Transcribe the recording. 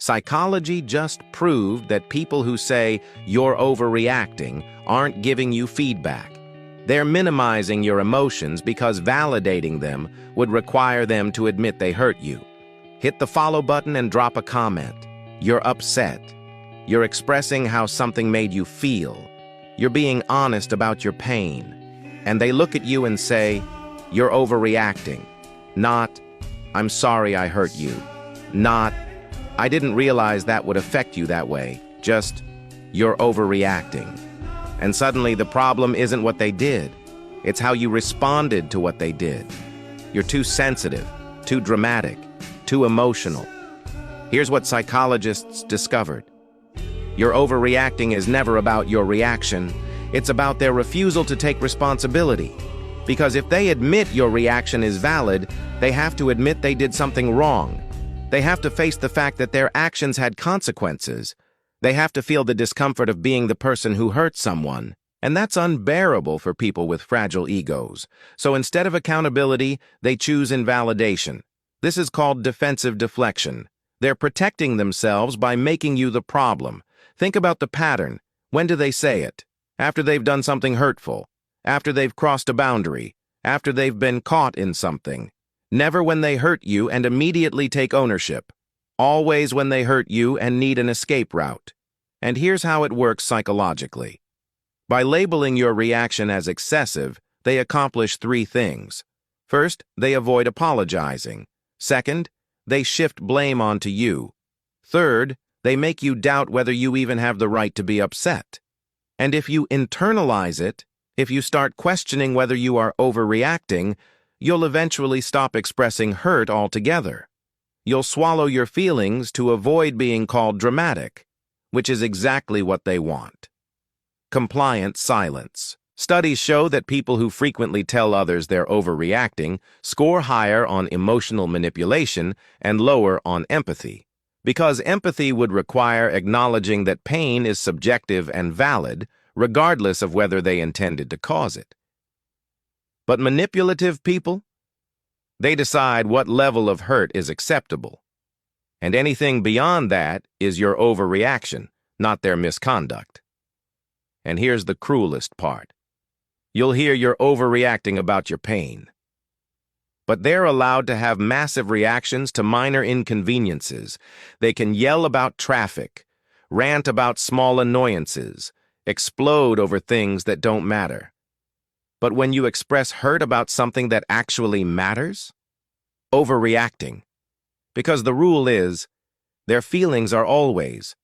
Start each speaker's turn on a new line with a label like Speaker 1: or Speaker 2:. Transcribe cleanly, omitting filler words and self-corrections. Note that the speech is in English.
Speaker 1: Psychology just proved that people who say you're overreacting aren't giving you feedback. They're minimizing your emotions because validating them would require them to admit they hurt you. Hit the follow button and drop a comment. You're upset. You're expressing how something made you feel. You're being honest about your pain. And they look at you and say, you're overreacting. Not, I'm sorry I hurt you. Not, I didn't realize that would affect you that way. Just, you're overreacting. And suddenly the problem isn't what they did. It's how you responded to what they did. You're too sensitive, too dramatic, too emotional. Here's what psychologists discovered. Your overreacting is never about your reaction. It's about their refusal to take responsibility. Because if they admit your reaction is valid, they have to admit they did something wrong. They have to face the fact that their actions had consequences. They have to feel the discomfort of being the person who hurt someone. And that's unbearable for people with fragile egos. So instead of accountability, they choose invalidation. This is called defensive deflection. They're protecting themselves by making you the problem. Think about the pattern. When do they say it? After they've done something hurtful. After they've crossed a boundary. After they've been caught in something. Never when they hurt you and immediately take ownership. Always when they hurt you and need an escape route. And here's how it works psychologically. By labeling your reaction as excessive, they accomplish three things. First, they avoid apologizing. Second, they shift blame onto you. Third, they make you doubt whether you even have the right to be upset. And if you internalize it, if you start questioning whether you are overreacting, you'll eventually stop expressing hurt altogether. You'll swallow your feelings to avoid being called dramatic, which is exactly what they want. Compliant silence. Studies show that people who frequently tell others they're overreacting score higher on emotional manipulation and lower on empathy. Because empathy would require acknowledging that pain is subjective and valid, regardless of whether they intended to cause it. But manipulative people? They decide what level of hurt is acceptable. And anything beyond that is your overreaction, not their misconduct. And here's the cruelest part. You'll hear you're overreacting about your pain. But they're allowed to have massive reactions to minor inconveniences. They can yell about traffic, rant about small annoyances, explode over things that don't matter. But when you express hurt about something that actually matters, overreacting. Because the rule is, their feelings are always,